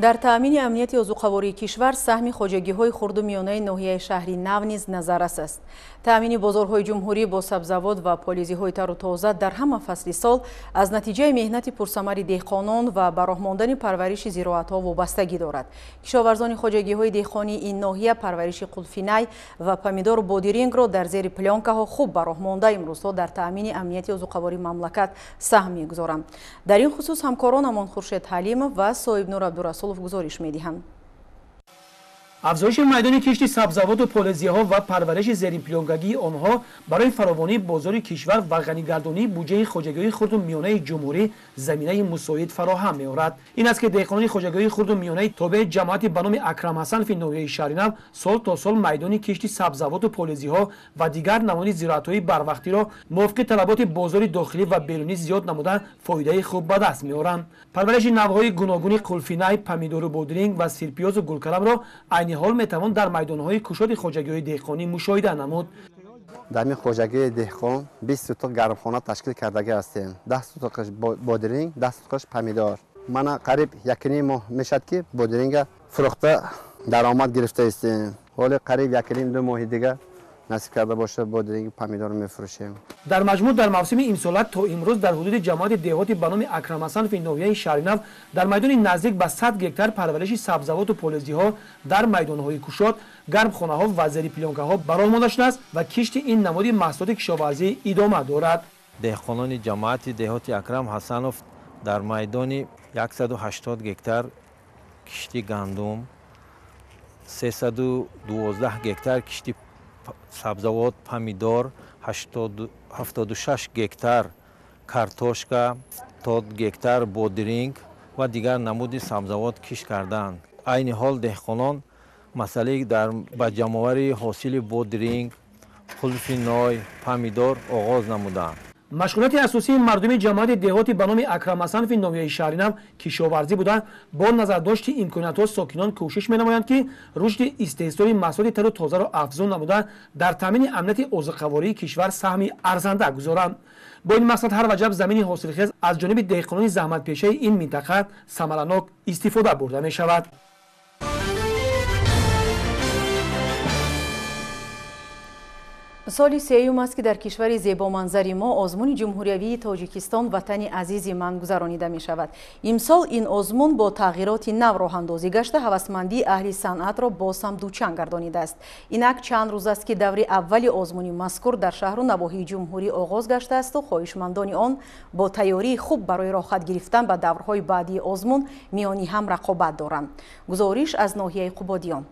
در تأمین امنیت عضوقواری کشور سهم خواجگی‌های خرد و میانه ناحیه شهری نو نیز نظررس است. تأمین بازارهای جمهوری با سبزوات و پالیزی‌های تر و تازه در همه فصل سال از نتیجه مهنت پرثمر دهقانان و براه ماندن پرورش زراعت‌ها وابستگی دارد. کشاورزان خواجگی‌های دهقانی این ناحیه پرورش قلفینای و پمیدور بادرینگ را در زیر پلانکه‌ها خوب براه مانده امروزها در تأمین امنیت عضوقواری مملکت سهم می‌گذارند. در این خصوص همکارانمان خورشید حلیم و صاحب نور عبدالرسول گزارش می‌دهند. افزایش میدان کشت سبزوات و پالزی‌ها و پرورش زیر پلانکگی آنها برای فراوانی بازار کشور و غنی‌گردانی بودجه خواجگی‌های خرد و میانه جمهوری زمینه مساعد فراهم می‌آورد. این است که دهقانان خواجگی‌های خرد و میانه تابع جماعت به نام اکرم حسن فی ناحیه شهری نو سال تا سال میدان کشت سبزوات و پالزی‌ها و دیگر نوع زراعت‌های بروقتی را موافق طلبات بازار داخلی و بیرونی زیاد نموده فایده خوب به دست می‌آورند. پرورش نوع‌های گوناگون قلفینای، پمیدور و بادرینگ و سیرپیاز و گلکلم را حال میتوان در میدانهای کشاد خواجگی‌های دهقانی مشاهده نمود. در این خواجگی دهقان 20 اتاق گرمخانه تشکیل کردگی هستیم. 10 اتاقش بادرینگ، 10 اتاقش پمیدور. من قریب 1.5 ماه میشد که بادرینگ فروخته درآمد گرفته هستیم. حالا قریب 1.5-2 ماه دیگه نصیب کرده باشه بادرینگ پمیدور میفروشیم. در مجموع در موسم امسال تا امروز در حدود جماعت دهاتی به نام اکرم حسن فی ناحیه شهری نو در میدان نزدیک به 100 هکتار پرورش سبزوات و پالزی‌ها در میدان‌های کشاد، گرمخانه‌ها و زیر پلانکه‌ها برآمده مانده است و کشت این نماد محصولات کشاورزی ادامه دارد. دهقانان جماعت دهاتی اکرم حسنوف در میدان 180 هکتار کشتی گندم، 312 هکتار کشتی سبزوات پمیدور، 76 هکتار کارتوشکا، 70 هکتار بادرینگ و دیگر نمود سبزوات کشت کردند. عین حال دهقانان مسئله در با جمع‌آوری حاصل بادرینگ، قلفینای، پمیدور آغاز نمودند. مشغولیت اساسی مردم جماعت دهاتی به نام اکرم حسن فی ناحیه شهری نو کشاورزی بودند. با نظرداشت امکانات ساکنان کوشش می‌نمایند که رشد استحصال محصولات تر و تازه را افزون نموده در تامین امنیت عضوقواری کشور سهمی ارزنده گذارند. با این مقصد هر وجب زمین حاصلخیز از جانب دهقانان زحمت‌پیشه این منطقه ثمرناک استفاده برده می‌شود. سالی سیوم است که در کشور زیبا منظری ما آزمون جمهوری تاجیکستان وطن عزیز من گذرانیده می شود. امسال این آزمون با تغییرات نو راه اندازی گشته هوسمندی اهل صنعت را باز هم دوچنگ گردانیده است. اینک چند روز است که دور اول آزمون مذکور در شهر و نواحی جمهوری آغاز گشته است و خواهشمندان آن با تیاری خوب برای راحت گرفتن به دورهای بعدی آزمون میانی هم رقابت دارند. گزارش از ناحیه قبادیان.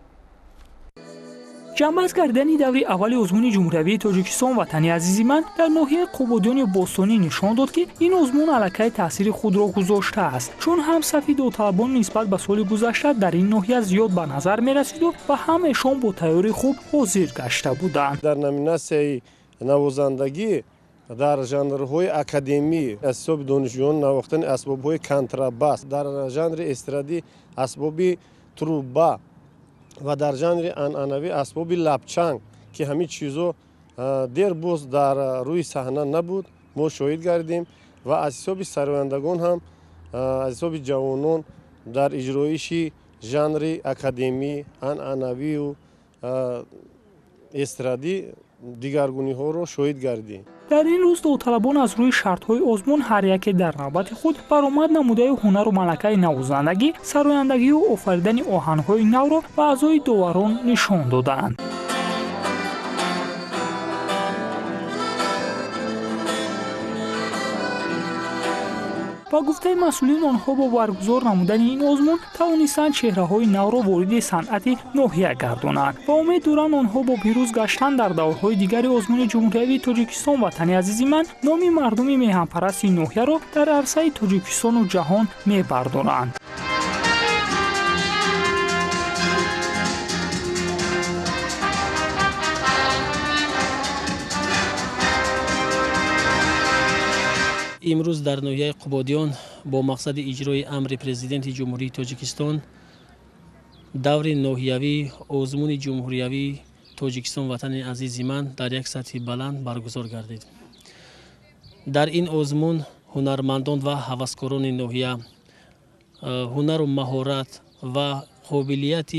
جنبش کردن دوری اول آزمون جمهوری تاجیکستان وطن عزیز من در ناحیه قبادیان باستانی نشان داد که این آزمون علاقه تاثیر خود را گذاشته است، چون هم صف داوطلبان نسبت به سال گذشته در این ناحیه زیاد به نظر می رسید و همشان با تیاری خوب حاضر گشته بودند. در نامیناسیون نوازندگی در ژانرهای اکادمی اسباب دانشجویان نواختن اسباب‌های کنتراباس، در ژانر استرادی اسباب تروبا و در ژانر انعنوی اسباب لبچنگ که همین چیزا دیر باز در روی صحنه نبود ما شاهد گردیم و از حساب سروندگان هم از حساب جوانان در اجرایش ژانر اکادمی انعنوی و استرادی دیگرگونی ها رو شاهد گردیم. در این روز داوطلبان از روی شرط‌های آزمون هر یک در نوبت خود برآمد نموده هنر و ملکه نوازندگی، سرایندگی و آفریدن آهنگ‌های نو را به اعضای داوران نشان دادند. با گفته مسئولین آنها با برگزار نمودن این آزمون توانستند چهره‌های نو را وارد صنعت ناحیه گردانند و امید دارند آنها با پیروز گشتن در دورهای دیگر آزمون جمهوری تاجیکستان وطن عزیز من نام مردم میهن‌پرست ناحیه را در عرصه تاجیکستان و جهان میبردارند. امروز در ناحیه قبادیان با مقصد اجرای امر پرزیدنت جمهوری تاجیکستان دور ناحیوی آزمون جمهوری تاجیکستان وطن عزیز من در یک سطح بلند برگزار گردید. در این آزمون هنرمندان و هوسکاران ناحیه هنر و مهارت و قابلیت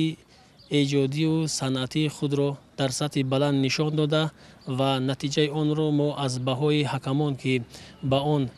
ایجادی و صنعتی خود را در سطح بلند نشان داده و نتیجه آن را ما از بهای حکمان که به آن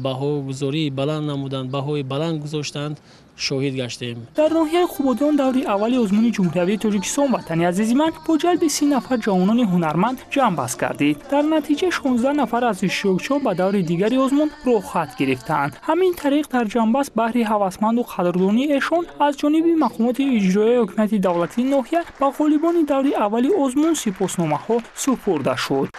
بهاگذاری بلند نمودند، بهای بلند گذاشتند شاهد گشتیم. در ناحیه خوبودیان دوری اول آزمون جمهوری تاجیکستان وطنی عزیز من با جلب 30 نفر جوانان هنرمند جمع بست گردید. در نتیجه 16 نفر از اشتراکچیان به دور دیگری آزمون رخصت گرفتند. همین طریق در جنبست بهر هوسمند و قدردانی ایشان از جانب مقامات اجرایی حکومت دولتی ناحیه به غالبان دوری اول آزمون سپاسنامه ها سپرده شد.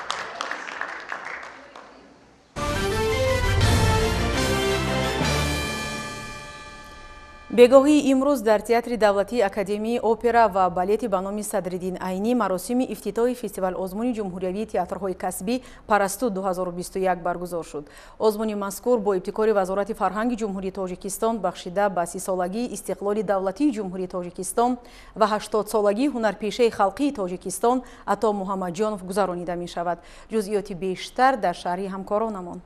бегоҳии имрӯз дар театри давлатии академияи опера ва балети ба номи Садриддин Айнӣ маросими ифтитоҳи фестивал озмуни ҷумҳуриявии театрҳои касбӣ Парасту 2021 баргузор шуд. Озмуни мазкур бо ибтикори Вазорати фарҳанги ҷумҳурии Тоҷикистон бахшида ба 30-солагии истиқлоли давлатии ҷумҳурии Тоҷикистон ва 80-солагии ҳунарпешаи халқии Тоҷикистон Ато Муҳаммадҷонов гузаронида мешавад. ҷузъиёти бештар дар шарҳи ҳамкоронамон.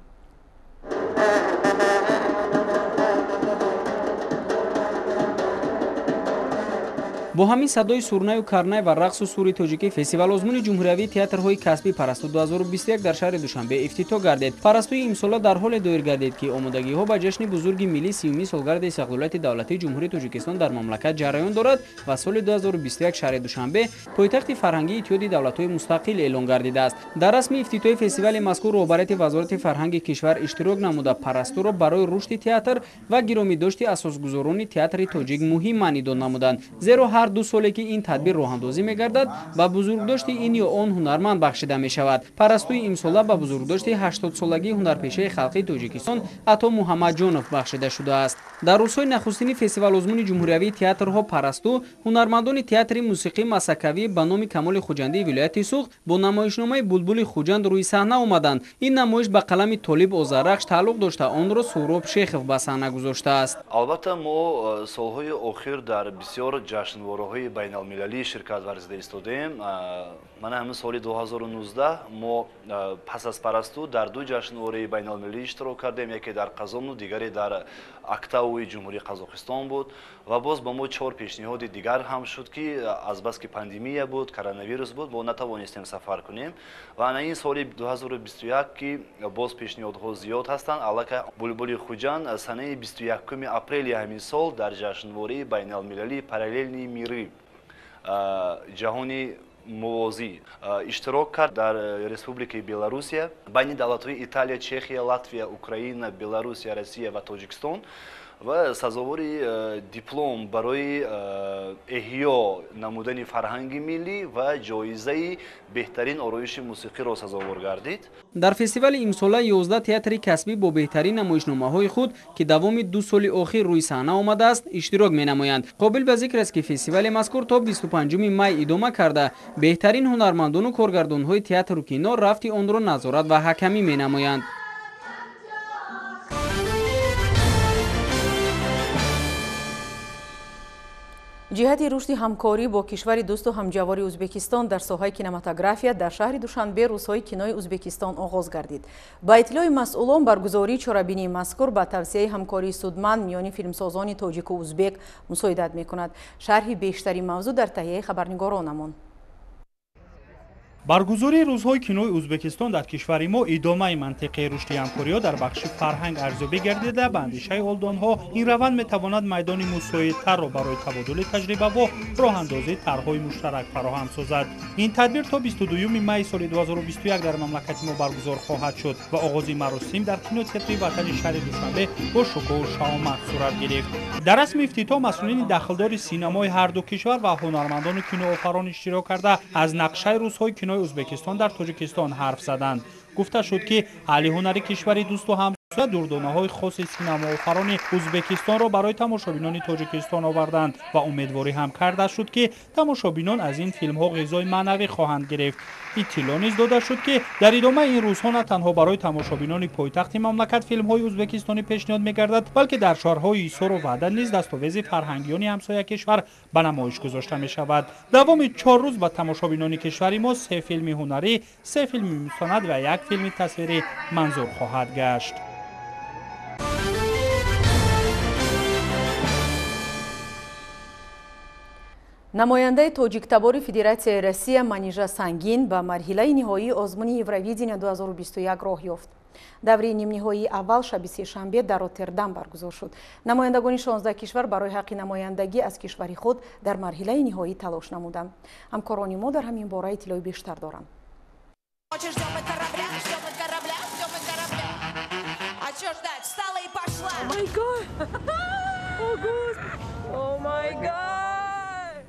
бо ҳамин садои сурнаю карнай ва рақсу сури тоҷикӣ фестивал озмуни ҷумҳуриявии театрҳои касбӣ Парасту 2021 дар шаҳри Душанбе ифтитоҳ гардид. Парастуи имсола дар ҳоле доир гардид ки омодагиҳо ба ҷашни бузурги миллии 30-уми солгарди истиқлолияти давлатии ҷумҳурии Тоҷикистон дар мамлакат ҷараён дорад ва соли 2021 шаҳри Душанбе пойтахти фарҳангии иттиҳоди давлатҳои мустақил эълон гардидааст. Дар расми ифтитоҳи фестивали мазкур роҳбарияти Вазорати фарҳанги кишвар иштирок намуда Парастуро барои рушди театр ва гиромидошти асосгузорони театри тоҷик муҳим маънидон намуданд. Зеро ҳар ду соле ки ин тадбир роҳандозӣ мегардад ба бузургдошти ин ё он ҳунарманд бахшида мешавад. Парастуи имсола ба бузургдошти 80-солагии ҳунарпешаи халқи Тоҷикистон Ато Муҳаммадҷонов бахшида шудааст. дар рӯзҳои нахустини фестивал озмуни ҷумҳуриявии театрҳо Парасту ҳунармандони театри мусиқӣ Масакавӣ ба номи Камоли Хуҷандии вилояти Суғд бо намоишномаи Булбули Хуҷанд рӯи саҳна омаданд. ин намоиш ба қалами Толиб Озарахш тааллуқ дошта онро Суҳроб Шехов ба саҳна гузоштааст. албатта мо солҳои охир дар бисёр ҷашнвораҳои байналмилалӣ ширкат варзида истодем. Мана ҳамин соли 2019 мо пас аз Парасту дар ду ҷашнвораи байналмилалӣ иштирок кардем, яке дар Қазону, дигаре дар Актауи ҷумҳурии Қазоқистон буд ва боз ба мо 4 пешниҳоди дигар ҳам шуд ки азбаски пандемия буд, коронавирус буд, мо натавонистем сафар кунем ва ана ин соли 2021 ки боз пешниҳодҳо зиёд ҳастанд. Аллакай Булбули Хуҷанд санаи 21 апрели ҳамин сол дар ҷашнвораи байналмилалии параллелни мирӣ ҷаҳони мувозӣ иштирок кард дар Республикаи Беларусия байни давлатҳои Италия, Чехия, Латвия, Украина, Беларусия, Россия ва Тоҷикистон ва сазовори диплом барои эҳё намудани фарҳанги миллӣ ва ҷоизаи беҳтарин ороиши мусиқиро сазовор гардид. дар фестивали имсола 11 театри касбӣ бо беҳтарин намоишномаҳои худ ки давоми 2 соли охир рӯи саҳна омадааст иштирок менамоянд. қобил ба зикр аст ки фестивали мазкур то 25 май идома карда беҳтарин ҳунармандону коргардонҳои театру кино рафти онро назорат ва ҳакамӣ менамоянд. ҷиҳати рушди ҳамкорӣ бо кишвари дӯсту ҳамҷавори Ӯзбекистон дар соҳаи кинематография дар шаҳри Душанбе рӯзҳои кинои Ӯзбекистон оғоз гардид. Ба иттилои масъулон баргузории чорабинии мазкур ба тавсияи ҳамкории судманд миёни филмсозони тоҷику ӯзбек мусоидат мекунад. шарҳи бештари мавзӯъ дар таҳияи хабарнигоронамон. баргузории рӯзҳои кинои Ӯзбекистон дар кишвари мо идомаи мантиқаи рушди ҳамкориҳо дар бахши фарҳанг арзёбӣ гардида ба андешаи олдонҳо ин раванд метавонад майдони мусоидтарро барои табодули таҷрибаҳо роҳандозии тарҳҳои муштарак фароҳам созад. ин тадбир то 22 майи соли 2021 дар мамлакати мо баргузор хоҳад шуд ва оғози маросим дар кинотеатри ватани шаҳри Душанбе бо шукӯҳу шаомат сурат гирифт. дар расми ифтитоҳ масъулини дахлдори синамои ҳарду кишвар ва ҳунармандони киноофарон иштирок карда аз нақшаи рӯзҳои кинои Ӯзбекистон дар Тоҷикистон ҳарф заданд. гуфта шуд ки аҳли ҳунари кишвари дӯсту ҳамсоя дурдонаҳои хоси синамоофарони Ӯзбекистонро барои тамошобинони Тоҷикистон оварданд ва умедворӣ ҳам карда шуд ки тамошобинон аз ин филмҳо ғизои маънавӣ хоҳанд гирифт. иттилоъ низ дода шуд ки дар идомаи ин рӯзҳо на танҳо барои тамошобинони пойтахти мамлакат филмҳои ӯзбекистонӣ пешниҳод мегардад, балки дар шаҳрҳои Исору Ваҳдат низ дастовези фарҳангиёни ҳамсоя кишвар ба намоиш гузошта мешавад. давоми 4 рӯз ба тамошобинони кишвари мо 3 филми ҳунарӣ, 3 филми мустанад ва 1 филми тасвирӣ манзур хоҳад гашт. намояндаи тоҷиктабори Федератсияи Россия Манижа Сангин ба марҳилаи ниҳоии озмуни Евровидения 2021 роҳ ёфт. даври нимниҳоии аввал шаби сешанбе дар Роттердам баргузор шуд. намояндагони 16 кишвар барои ҳаққи намояндагӣ аз кишвари худ дар марҳилаи ниҳоӣ талош намуданд. ҳамкорони мо дар ҳамин бора иттилои бештар доранд.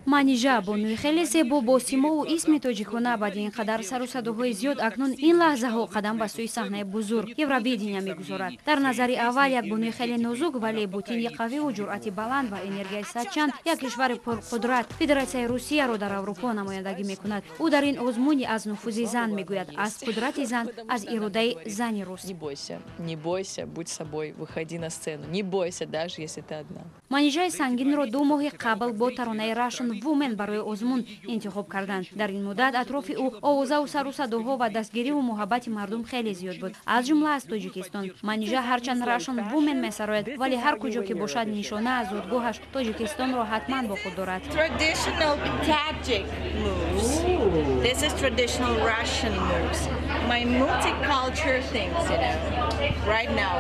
манижа бонуи хеле зебо бо симову исми тоҷикона баъди ин қадар сару садоҳои зиёд акнун ин лаҳзаҳо қадам ба сӯи саҳнаи бузург Евровидения мегузорад. дар назари аввал як бонуи хеле нозук вале бутини қавиву ҷуръати баланд ва энергияи садчанд як кишвари пурқудрат Федератсияи Русияро дар Аврупо намояндагӣ мекунад. ӯ дар ин озмуни аз нуфузи зан мегӯяд, аз қудрати зан, аз иродаи зани рус. Не бойся, будь собой, выходи на сцену. Не бойся, даже если ты одна. манижаи сангинро 2 моҳи қабл бо таронаи Russian Women барои озмун интихоб карданд. дар ин муддат атрофи ӯ овозаву сару садоҳо ва дастгириву муҳаббати мардум хеле зиёд буд, аз ҷумла аз Тоҷикистон. манижа ҳарчанд Russian Women месарояд, вале ҳар куҷо ки бошад нишона аз зодгоҳаш Тоҷикистонро ҳатман бо худ дорад. Traditional Tajik moves. This is traditional Russian moves. My multicultural things, you know, right now.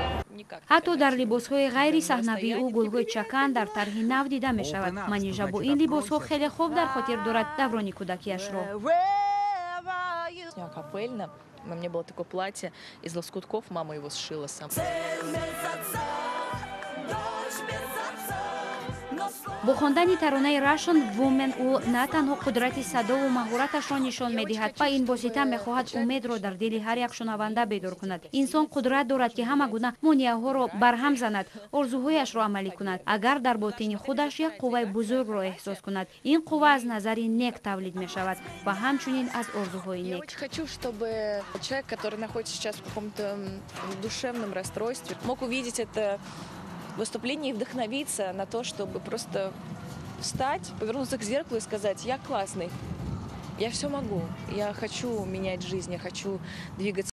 ҳатто дар либосҳои ғайри саҳнавӣ ӯ гулҳои чакан дар тарҳи нав дида мешавад. манижа бо ин либосҳо хеле хуб дар хотир дорад даврони кӯдакиашро. Капельно. У меня было такое платье из лоскутков, мама его сшила сама. бо хондани таронаи Russian Women ӯ на танҳо қудрати садову маҳораташро нишон медиҳад, ба ин восита мехоҳад умедро дар дили ҳар як шунаванда бедор кунад. инсон қудрат дорад ки ҳама гуна монеаҳоро барҳам занад, орзуҳояшро амалӣ кунад, агар дар ботини худаш як қувваи бузургро эҳсос кунад. ин қувва аз назари нек тавлид мешавад ва ҳамчунин аз орзуҳои нек. Хочу, чтобы человек, который находится сейчас в каком-то душевном расстройстве, мог увидеть это выступление и вдохновиться на то, чтобы просто встать, повернуться к зеркалу и сказать: я классный, я все могу, я хочу менять жизнь, я хочу двигаться